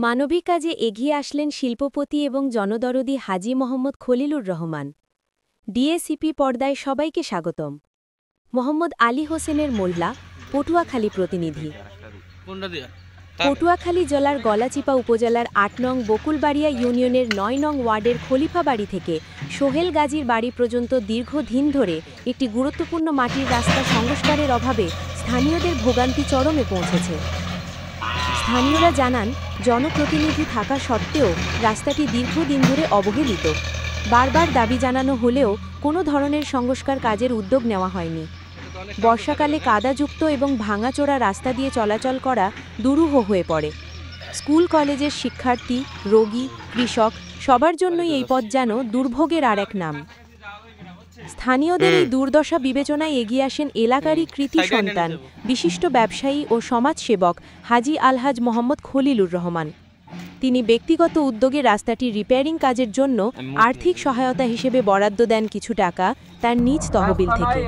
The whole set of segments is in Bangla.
মানবিক কাজে এগিয়ে আসলেন শিল্পপতি এবং জনদরদি হাজী মোহাম্মদ খলিলুর রহমান। ডিএসিপি পর্দায় সবাইকে স্বাগতম। মোহাম্মদ আলী হোসেনের মোল্লা, পটুয়াখালী প্রতিনিধি। পটুয়াখালী জেলার গলাচিপা উপজেলার ৮ নং বকুলবাড়িয়া ইউনিয়নের ৯ নং ওয়ার্ডের খলিফাবাড়ি থেকে সোহেল গাজীর বাড়ি পর্যন্ত দীর্ঘদিন ধরে একটি গুরুত্বপূর্ণ মাটির রাস্তা সংস্কারের অভাবে স্থানীয়দের ভোগান্তি চরমে পৌঁছেছে। স্থানীয়রা জানান, জনপ্রতিনিধি থাকা সত্ত্বেও রাস্তাটি দীর্ঘদিন ধরে অবহেলিত। বারবার দাবি জানানো হলেও কোনো ধরনের সংস্কার কাজের উদ্যোগ নেওয়া হয়নি। বর্ষাকালে কাদাযুক্ত এবং ভাঙাচোরা রাস্তা দিয়ে চলাচল করা দুরূহ হয়ে পড়ে। স্কুল কলেজের শিক্ষার্থী, রোগী, কৃষক সবার জন্যই এই পথ যেন দুর্ভোগের আর এক নাম। স্থানীয়দের এই দুর্দশা বিবেচনায় এগিয়ে আসেন এলাকারই কৃতি সন্তান, বিশিষ্ট ব্যবসায়ী ও সমাজসেবক হাজী আলহাজ মোহাম্মদ খলিলুর রহমান। তিনি ব্যক্তিগত উদ্যোগে রাস্তাটি রিপেয়ারিং কাজের জন্য আর্থিক সহায়তা হিসেবে বরাদ্দ দেন কিছু টাকা তার নিজ তহবিল থেকে।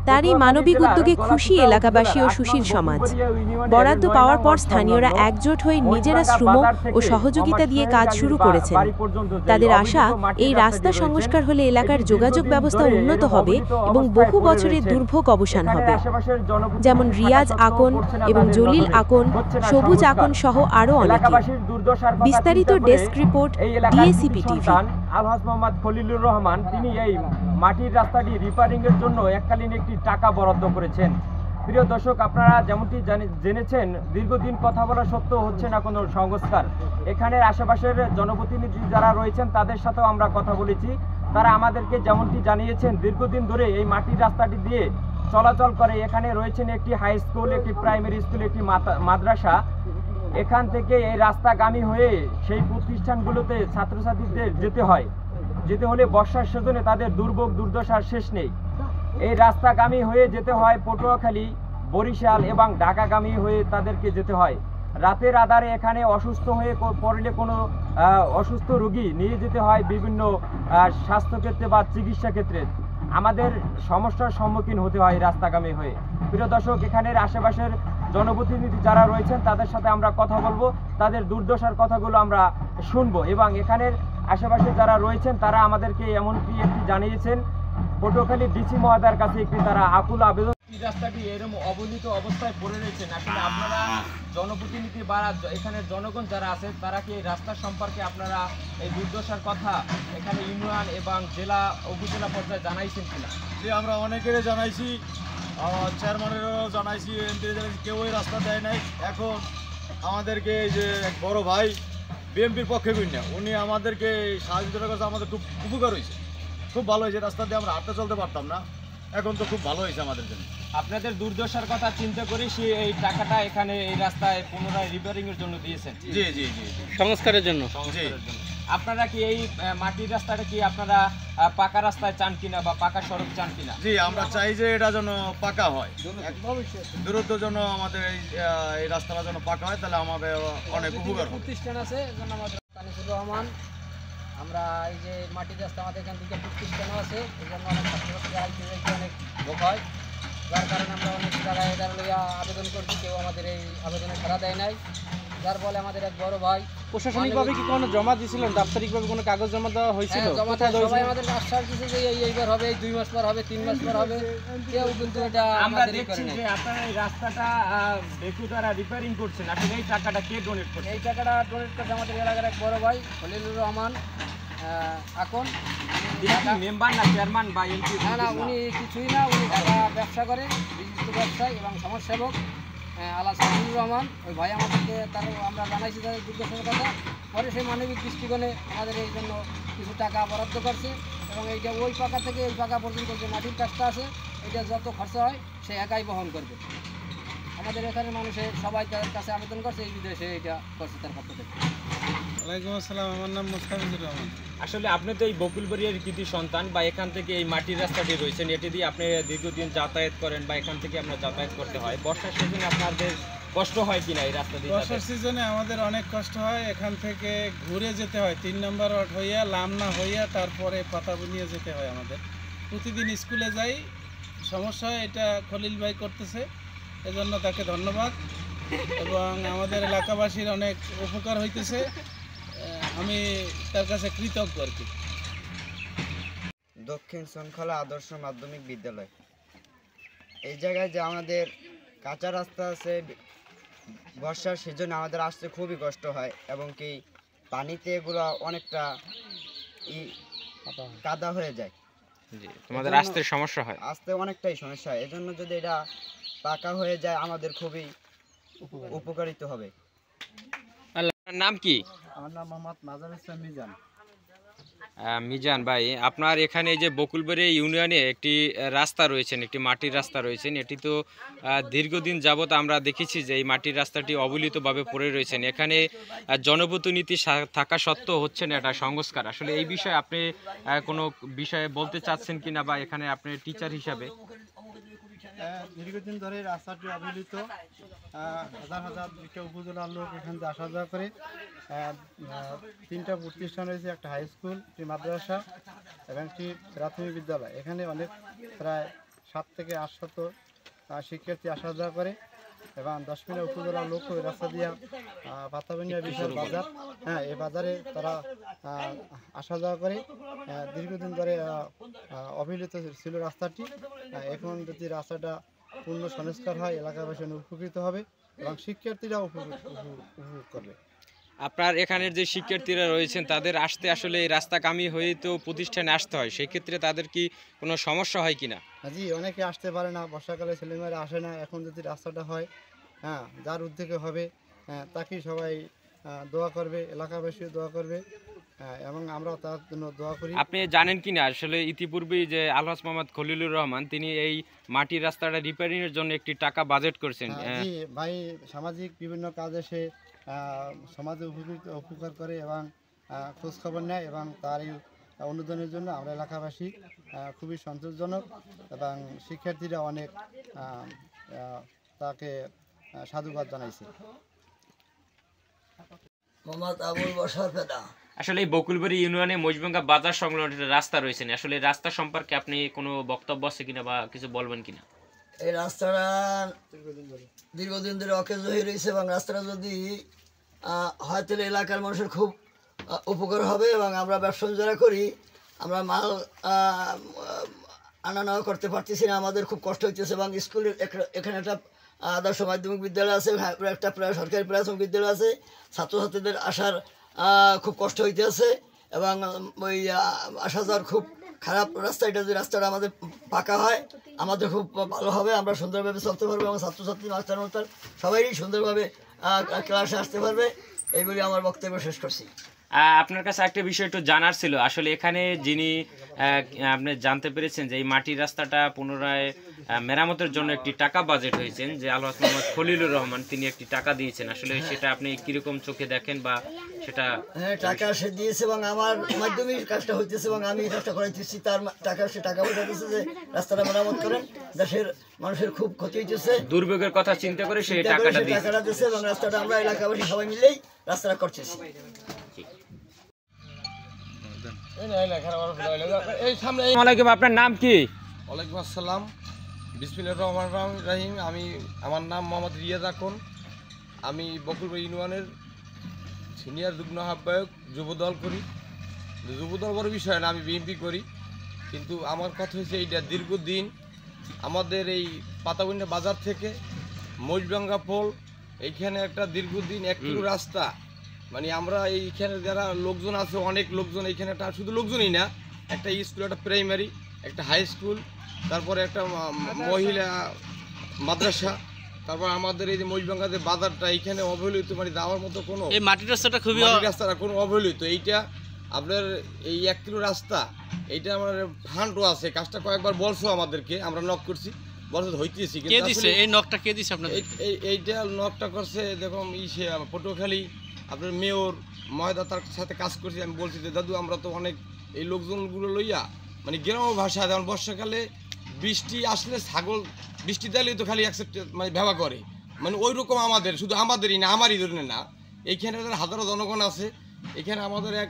তার এই মানবিক উদ্যোগে খুশি এলাকাবাসী ও সুশীল সমাজ। বরাদ্দ পাওয়ার পর স্থানীয়রা একজোট হয়ে নিজেরা শ্রম ও সহযোগিতা দিয়ে কাজ শুরু করেছেন। তাদের আশা, এই রাস্তা সংস্কার হলে এলাকার যোগাযোগ ব্যবস্থা উন্নত হবে এবং বহু বছরের দুর্ভোগ অবসান হবে। যেমন রিয়াজ আকন এবং জলিল আকন, সবুজ আকন সহ আরও অনেকে। বিস্তারিত ডেস্ক রিপোর্ট, ডিএসিপি টিভি। আলহাজ মোহাম্মদ খলিলুর রহমান তিনি এই মাটির রাস্তাটি রিপেয়ারিং এর জন্য এককালীন একটি টাকা বরাদ্দ করেছেন। প্রিয় দর্শক, আপনারা যেমনটি জেনেছেন, দীর্ঘদিন কথা বলা সত্ত্বেও হচ্ছে না কোনো সংস্কার। এখানের আশেপাশের জনপ্রতিনিধি যারা রয়েছেন তাদের সাথেও আমরা কথা বলেছি। তারা আমাদেরকে যেমনটি জানিয়েছেন, দীর্ঘদিন ধরে এই মাটির রাস্তাটি দিয়ে চলাচল করে। এখানে রয়েছেন একটি হাই স্কুল, একটি প্রাইমারি স্কুল, একটি মাদ্রাসা। এখান থেকে এই রাস্তাগামী হয়ে সেই প্রতিষ্ঠানগুলোতে ছাত্রছাত্রীদের যেতে হলে বর্ষার সিজনে তাদের দুর্ভোগ দুর্দশার শেষ নেই। এই রাস্তাগামী হয়ে যেতে হয় পটুয়াখালী, বরিশাল এবং ঢাকাগামী হয়ে তাদেরকে যেতে হয়। রাতের আধারে এখানে অসুস্থ হয়ে পড়লে কোনো অসুস্থ রোগী নিয়ে যেতে হয় বিভিন্ন স্বাস্থ্যক্ষেত্রে বা চিকিৎসা ক্ষেত্রে। আমাদের সমস্যার সম্মুখীন হতে হয় রাস্তাগামী হয়ে। প্রিয় দর্শক, এখানের আশেপাশের জনপ্রতিনিধি যারা রয়েছেন তাদের সাথে আমরা কথা বলবো, তাদের দুর্দশার কথাগুলো আমরা শুনবো এবং এখানের আশেপাশে যারা রয়েছেন তারা আমাদেরকে এমনকি একটি জানিয়েছেন, পটুয়াখালী ডিসি মহোদয়ের কাছে একটি তারা আকুল আবেদন। রাস্তাটি এরকম অবহেলিত অবস্থায় পড়ে রয়েছেন। আসলে আপনারা জনপ্রতিনিধি বা এখানের জনগণ যারা আছে তারা কি এই রাস্তার সম্পর্কে আপনারা এই দুর্দশার কথা এখানে ইউনিয়ন এবং জেলা উপজেলা পর্যায়ে জানাইছেন কিনা? যে আমরা অনেকেরই জানাইছি, চেয়ারম্যানেরও জানাইছি, এমপির জানাইছি, কেউ এই রাস্তা দেয় নাই। এখন আমাদেরকে এই যে এক বড় ভাই বিএমপির পক্ষে না, উনি আমাদেরকে সাহায্যের কাছে আমাদের খুব উপকার হয়েছে, খুব ভালো হয়েছে। রাস্তা দিয়ে আমরা হাঁটতে চলতে পারতাম না, এখন তো খুব ভালো হয়েছে আমাদের জন্য। আপনাদের দুর্দশার কথা চিন্তা করে সে এই টাকাটা এখানে এই রাস্তায় পুনরায় রিপেয়ারিং এর জন্য দিয়েছেন? জি জি জি, সংস্কারের জন্য। আপনারা কি এই মাটির রাস্তাটা কি আপনারা পাকা রাস্তায় চান কিনা বা পাকা সড়ক চান কিনা? জি, আমরা চাই যে এটা যেন পাকা হয়, দূরত্ব যেন আমাদের এই রাস্তাটা যেন পাকা হয়, তাহলে আমাদের অনেক উপকার। প্রতিষ্ঠান আছে তানিসুর রহমান, আমরা এই যে মাটির রাস্তা আমাদের এখান থেকে প্রতিষ্ঠানও আছে, এই জন্য অনেক ছাত্রছাত্রী অনেক ভোগ হয়, যার কারণে আমরা অনেক জায়গায় এটা লইয়া আবেদন করছি, কেউ আমাদের এই আবেদনে সাড়া দেয় নাই। যার ফলে আমাদের এক বড় ভাই প্রশাসনিকভাবে কি কোনো জমা দিয়েছিলেন, দাপ্তরিকভাবে কোনো কাগজ জমা দেওয়া হয়েছিল? সবাই আমাদের আশ্বাস দিচ্ছে যে এইবার হবে, এই 2 মাস পর হবে, 3 মাস পর হবে, কেউ কিন্তু এটা আমরা দেখছি যে আপনারা এই রাস্তাটা দেখু তারা রিপেয়ারিং করছেন। আসলে এই টাকাটা কে ডোনেট করছে? এই টাকাটা ডোনেট করছে আমাদের এলাকার এক বড় ভাই খলিলুর রহমান আকন। মেম্বার না চেয়ারম্যান বা এমপি? না, উনি কিছুই না, উনি টাকা ব্যবসা করে, বিশিষ্ট ব্যবসায়ী এবং সমাজসেবক আলহাজ খলিলুর রহমান। ওই ভাই আমাদেরকে আমরা জানাইছি তাদের দুর্দশার কথা। পরে সেই মানবিক দৃষ্টিকোণে আমাদের এই জন্য কিছু টাকা বরাদ্দ করছে এবং এইটা ওই পাকা থেকে এই পাকা পর্যন্ত যে মাটির কাজটা আছে এটা যত খরচা হয় সে একাই বহন করবে। আমাদের এখানে মানুষের সবাই তার কাছে আবেদন করছে, এই বিদেশে এটা করছে তার পক্ষ থেকে। ওয়ালাইকুম আসসালাম, আমার নাম মুস্তাফিজুর রহমান। আসলে আপনি তো এই বকুলবাড়িয়ার কৃতি সন্তান বা এখান থেকে এই মাটির রাস্তাটি রয়েছেন, এটি দিয়ে আপনি দীর্ঘদিন যাতায়াত করেন বা এখান থেকে আপনার যাতায়াত করতে হয়। বর্ষার সিজনে আপনাদের কষ্ট হয় কিনা এই রাস্তা দিয়ে? বর্ষার সিজনে আমাদের অনেক কষ্ট হয়, এখান থেকে ঘুরে যেতে হয়, 3 নম্বর ওয়ার্ড হইয়া লামনা হইয়া তারপরে পাতাবনিয়া যেতে হয়। আমাদের প্রতিদিন স্কুলে যাই, সমস্যা এটা খলিল ভাই করতেছে, এজন্য তাকে ধন্যবাদ। এবং আমাদের এলাকাবাসীর অনেক উপকার হইতেছে। আমি তার কাছে কৃতজ্ঞ আর কি। দক্ষিণ শৃঙ্খলা আদর্শ মাধ্যমিক বিদ্যালয়, এই জায়গায় যে আমাদের কাঁচা রাস্তা আছে বর্ষার সেজন্য আমাদের আসতে খুবই কষ্ট হয়, এবং কি পানিতে এগুলো অনেকটা কাদা হয়ে যায়। জি, তোমাদের আসতে সমস্যা হয়? আসতে অনেকটাই সমস্যা হয়। এজন্য যদি এটা পাকা হয়ে যায় আমাদের খুবই উপকারিত হবে। আপনার নাম কি? আমার নাম মোহাম্মদ মাজার ইসলাম মিজান। মিজান ভাই, আপনার এখানে যে বকুলবাড়ি ইউনিয়নে একটি রাস্তা রয়েছেন, একটি মাটির রাস্তা রয়েছেন, এটি তো দীর্ঘদিন যাবত আমরা দেখেছি যে এই মাটির রাস্তাটি অবহেলিতভাবে পড়ে রয়েছেন। এখানে জনপ্রতিনিধি থাকা সত্ত্বেও হচ্ছে না এটা সংস্কার। আসলে এই বিষয়ে আপনি কোনো বিষয়ে বলতে চাচ্ছেন কিনা, বা এখানে আপনি টিচার হিসাবে? দীর্ঘদিন ধরে রাস্তাটি অবহেলিত। হাজার হাজার উপজেলার লোক এখান থেকে আসা যাওয়া করে। 3টা প্রতিষ্ঠান রয়েছে, একটা হাই স্কুল, একটি মাদ্রাসা এবং একটি প্রাথমিক বিদ্যালয়। এখানে অনেক প্রায় 7 থেকে 800 শিক্ষার্থী আসা যাওয়া করে, এবং 10 মিনিট উপজেলার লোক ওই রাস্তা দিয়ে পাতাবনিয়া বিশাল বাজার, এই বাজারে তারা আসা যাওয়া করে। দীর্ঘদিন ধরে অবহেলিত ছিল রাস্তাটি। এখন যদি রাস্তাটা পূর্ণ সংস্কার হয় এলাকাবাসী উপকৃত হবে এবং শিক্ষার্থীরা উপভোগ করবে। আপনার এখানের যে শিক্ষার্থীরা রয়েছেন তাদের আসতে আসলে এই রাস্তাগামী হয়ে তো প্রতিষ্ঠানে আসতে হয়, সেক্ষেত্রে তাদের কি কোনো সমস্যা হয় কিনা? জি, অনেকে আসতে পারে না, বর্ষাকালে ছেলেমেয়েরা আসে না। এখন যদি রাস্তাটা হয়, যার উদ্যোগে হবে তাকেই সবাই দোয়া করবে, এলাকাবাসীও দোয়া করবে, এবং আমরা তার জন্য দোয়া করি। আপনি জানেন কিনা আসলে ইতিপূর্বেই যে আলহাজ মোহাম্মদ খলিলুর রহমান তিনি এই মাটির রাস্তাটা রিপেয়ারিংয়ের জন্য একটি টাকা বাজেট করেছেন? জি ভাই, সামাজিক বিভিন্ন কাজে সে সমাজে উপকার করে এবং খোঁজখবর নেয়, এবং তার এই অনুদানের জন্য আমরা এলাকাবাসী খুবই সন্তোষজনক, এবং শিক্ষার্থীরা অনেক তাকে সাধুবাদ জানাইছে। মোহাম্মদ আবুল বশর পেদা। আসলে এই বকুলবাড়ি ইউনিয়নে মহিষভাঙ্গা বাজার সংলগ্ন একটা রাস্তা রয়েছে, আসলে রাস্তা সম্পর্কে আপনি কোনো বক্তব্য আছে কিনা বা কিছু বলবেন কিনা? এই রাস্তাটা দীর্ঘদিন ধরে অকেজ হয়ে রয়েছে, এবং রাস্তাটা যদি হয় তাহলে এলাকার মানুষের খুব উপকার হবে, এবং আমরা ব্যবসা যারা করি আমরা মাল আনা নেওয়া করতে পারতেছি না, আমাদের খুব কষ্ট হইতেছে। এবং স্কুলের এখানে একটা আদর্শ মাধ্যমিক বিদ্যালয় আছে, একটা প্রায় সরকারি প্রাথমিক বিদ্যালয় আছে, ছাত্রছাত্রীদের আসার খুব কষ্ট হইতে আছে, এবং ওই আসা যাওয়ার খুব খারাপ রাস্তা। এটা যদি রাস্তাটা আমাদের পাকা হয় আমাদের খুব ভালো হবে, আমরা সুন্দরভাবে চলতে পারবো, এবং ছাত্রছাত্রী মাস্টার সবাই সুন্দরভাবে ক্লাসে আসতে পারবে। এই বলে আমার বক্তব্য শেষ করছি। আপনার কাছে একটা বিষয় একটু জানার ছিল, আসলে এখানে যিনি আপনি জানতে পেরেছেন যে এই মাটির রাস্তাটা পুনরায় মেরামতের জন্য একটি টাকা বাজেট হয়েছেন, যে আলহাজ মোহাম্মদ খলিলুর রহমান তিনি একটি টাকা দিয়েছেন, আসলে সেটা আপনি কিরকম চোখে দেখেন বা সেটা? হ্যাঁ, টাকা সে দিয়েছে, এবং আমার মাধ্যমে কাজটা হইতেছে, এবং আমি কাজটা করাইতেছি। তার টাকা সে টাকা পয়সা দিয়েছে যে রাস্তাটা মেরামত করেন, দেশের মানুষের খুব ক্ষতি হইতেছে, দুর্ভোগের কথা চিন্তা করে সেই টাকাটা দিয়েছে, এবং রাস্তাটা আমরা এলাকাবাসী সবাই মিলেই রাস্তাটা করতেছি। আপনার নাম কি? ওয়ালাইকুম আসসালাম, বিসমিল্লাহির রহমানির রহিম। আমার নাম মোহাম্মদ রিয়াজ আকন। আমি বকুলবাড়ি ইউনিয়নের সিনিয়র যুগ্ম আহ্বায়ক, যুবদল করি। যুবদল বড় বিষয় না, আমি বিএনপি করি। কিন্তু আমার কথা হচ্ছে এইটা, দীর্ঘদিন আমাদের এই পাতাবন্যা বাজার থেকে মহিষভাঙ্গা পোল এইখানে একটা দীর্ঘদিন 1 কিলো রাস্তা, মানে আমরা এইখানে যারা লোকজন আছে অনেক লোকজন, এইখানে একটা শুধু লোকজনই না, একটা স্কুল, একটা প্রাইমারি, একটা হাই স্কুল, তারপরে একটা মহিলা মাদ্রাসা, তারপর আমাদের এই যে মহিষভাঙ্গা যে বাজারটা এইখানে অবহেলিত, মানে যাওয়ার মতো কোনো এই মাটির রাস্তাটা খুবই রাস্তাটা কোনো অবহেলিত। এইটা আপনার এই 1 কিলো রাস্তা, এইটা আমার ফান্ডও আছে, কাজটা কয়েকবার বলছো আমাদেরকে, আমরা নক করছি, বলছো হইতেছি। এই নকটা কে দিছে আপনাদের? এইটা নকটা করছে দেখুন পটুয়াখালী আপনার মেয়র মহোদয়, তার সাথে কাজ করছি। আমি বলছি যে দাদু আমরা তো অনেক এই লোকজনগুলো লইয়া, মানে গ্রাম্য ভাষা, যেমন বর্ষাকালে বৃষ্টি আসলে ছাগল বৃষ্টি দিলেই তো খালি অ্যাকসেপ্ট মানে ব্যবহার করে, মানে ওই রকম আমাদের, শুধু আমাদেরই না, আমারই ধরনের না, এইখানে হাজারো জনগণ আছে। এখানে আমাদের এক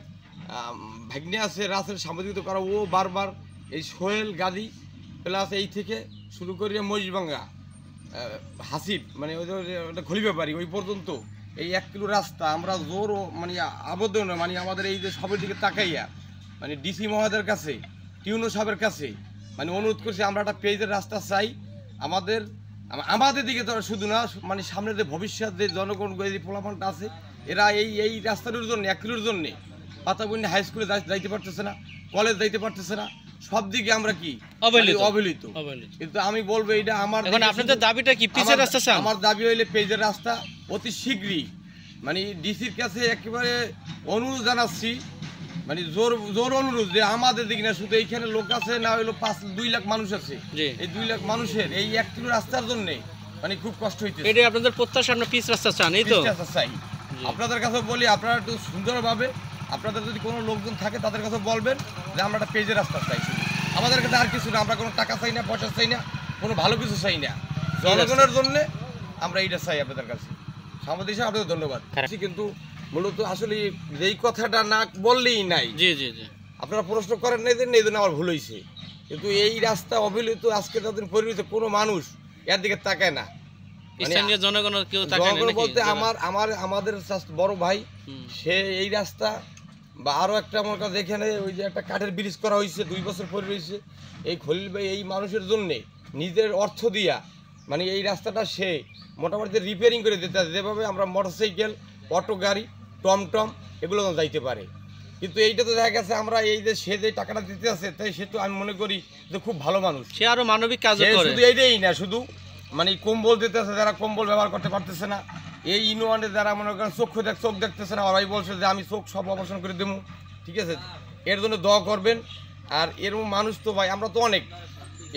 ভাগ্নে আছে রাসেল সাংবাদিকতা করা, ও বারবার এই সোহেল গাদি প্লাস এই থেকে শুরু করিয়া মহিষভাঙ্গা হাসিব মানে ওটা খলিফা বাড়ি ওই পর্যন্ত এই 1 কিলো রাস্তা আমরা জোর মানে আবদ্ধ নয়, মানে আমাদের এই যে সবের দিকে তাকাইয়া মানে ডিসি মহোদয়ের কাছে টিউনো সাহেবের কাছে মানে অনুরোধ করছি আমরা একটা পেজের রাস্তা চাই। আমাদের দিকে তো শুধু না, মানে সামনের যে ভবিষ্যৎ যে জনগণ যে পোলাপানটা আছে এরা এই রাস্তাটির জন্য 1 কিলোর জন্য পাতাবন্যা হাই স্কুলে যাইতে পারতেছে না, কলেজ যাইতে পারতেছে না, সব দিকে আমরা কি অবহেলিত। কিন্তু আমি বলবো এইটা আমার আপনাদের দাবিটা কি পিচের রাস্তা চান? আমার দাবি হইলে পেজের রাস্তা অতি শীঘ্রই মানে ডিসির কাছে একেবারে অনুরোধ জানাচ্ছি, মানে জোর অনুরোধ যে আমাদের দিকে না শুধু এইখানে লোক আছে না হইলো 2 লাখ মানুষ আছে, এই 2 লাখ মানুষের এই 1 কিলো রাস্তার জন্য মানে খুব কষ্ট হইছে। এটাই আপনাদের প্রত্যাশা, আপনারা পিচ রাস্তা চান, এই তো? চাই। আপনাদের কাছে বলি আপনারা একটু সুন্দরভাবে আপনাদের যদি কোনো লোকজন থাকে তাদের কাছে বলবেন যে আমরা একটা পেজের রাস্তা চাই। আমাদের কাছে আর কিছু না, আমরা কোনো টাকা চাই না, পয়সা চাই না, কোনো ভালো কিছু চাই না, জনগণের জন্য আমরা এইটা চাই আপনাদের কাছে। সাংবাদিক হিসেবে আপনাদের ধন্যবাদ। কিন্তু মূলত আসলে এই কথাটা না বললেই নাই। জি আপনারা প্রশ্ন করেন নাই দেন, এই জন্য আমার ভুল হয়েছে। কিন্তু এই রাস্তা অবহেলিত আজকে যতদিন পরিণত কোনো মানুষ এর দিকে তাকায় না, জনগণ বলতে আমাদের বড় ভাই সে এই রাস্তা বা আরো একটা আমার কাছে এখানে ওই যে একটা কাঠের ব্রিজ করা হয়েছে 2 বছর পরে রয়েছে, এই খলিল ভাই এই মানুষের জন্যে নিজের অর্থ দিয়া মানে এই রাস্তাটা সে মোটামুটি রিপেয়ারিং করে দিতে আছে, যেভাবে আমরা মোটরসাইকেল, অটো গাড়ি, টমটম এগুলো যাইতে পারে। কিন্তু এইটা তো দেখা গেছে আমরা এই যে সে যে টাকাটা দিতে আছে তাই সে তো আমি মনে করি যে খুব ভালো মানুষ, সে আরো মানবিক কাজ করে। শুধু এইটাই না, শুধু মানে কম্বল দিতে আছে যারা কম্বল ব্যবহার করতে পারতেছে না, এই ইউনিয়নে যারা মনে করেন চোখ দেখতেছে না, ওরাই বলছে যে আমি চোখ সব অপারেশন করে দেবো, ঠিক আছে? এর জন্য দোয়া করবেন। আর এরকম মানুষ তো ভাই আমরা তো অনেক,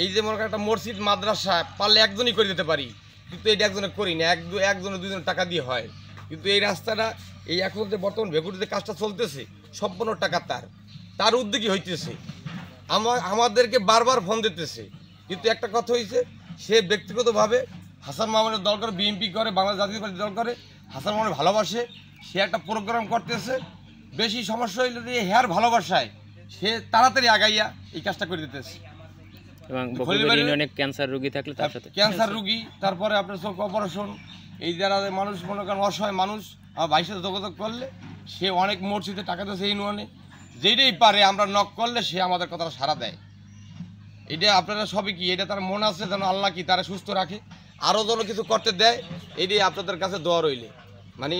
এই যে মনে করেন একটা মসজিদ মাদ্রাসা পারলে একজনই করে দিতে পারি, কিন্তু এইটা একজনে করি না, একজনে 2 জন টাকা দিয়ে হয়। কিন্তু এই রাস্তাটা এই এখন যে বর্তমান ভেগুটিতে কাজটা চলতেছে সম্পূর্ণ টাকা তার উদ্যোগী হইতেছে, আমাদেরকে বারবার ফোন দিতেছে। কিন্তু একটা কথা হয়েছে, সে ব্যক্তিগতভাবে হাসান মামুনের দল করে, বিএনপি করে, বাংলাদেশ জাতীয় পার্টি দল করে, হাসান মামুনের ভালোবাসে, সে একটা প্রোগ্রাম করতেছে, বেশি সমস্যা হইলে যে হেয়ার ভালোবাসায় সে তাড়াতাড়ি আগাইয়া এই কাজটা করে দিতেছে। এবং বকুলবাড়ি ইউনিয়নে ক্যান্সার রোগী থাকলে তার সাথে ক্যান্সার রোগী, তারপরে আপনার চোখ অপারেশন, এই যারা মানুষ মনে করেন অসহায় মানুষ আমার ভাইয়ের সাথে যোগাযোগ করলে সে অনেক মসজিদে টাকা দিয়েছে ইউনিয়নে, যেটাই পারে আমরা নক করলে সে আমাদের কথাটা সাড়া দেয়। এটা আপনারা সবই কি এটা তার মন আছে যেন আল্লাহ কি তারা সুস্থ রাখে, আরও যেন কিছু করতে দেয়, এটাই আপনাদের কাছে দোয়া রইলে। মানে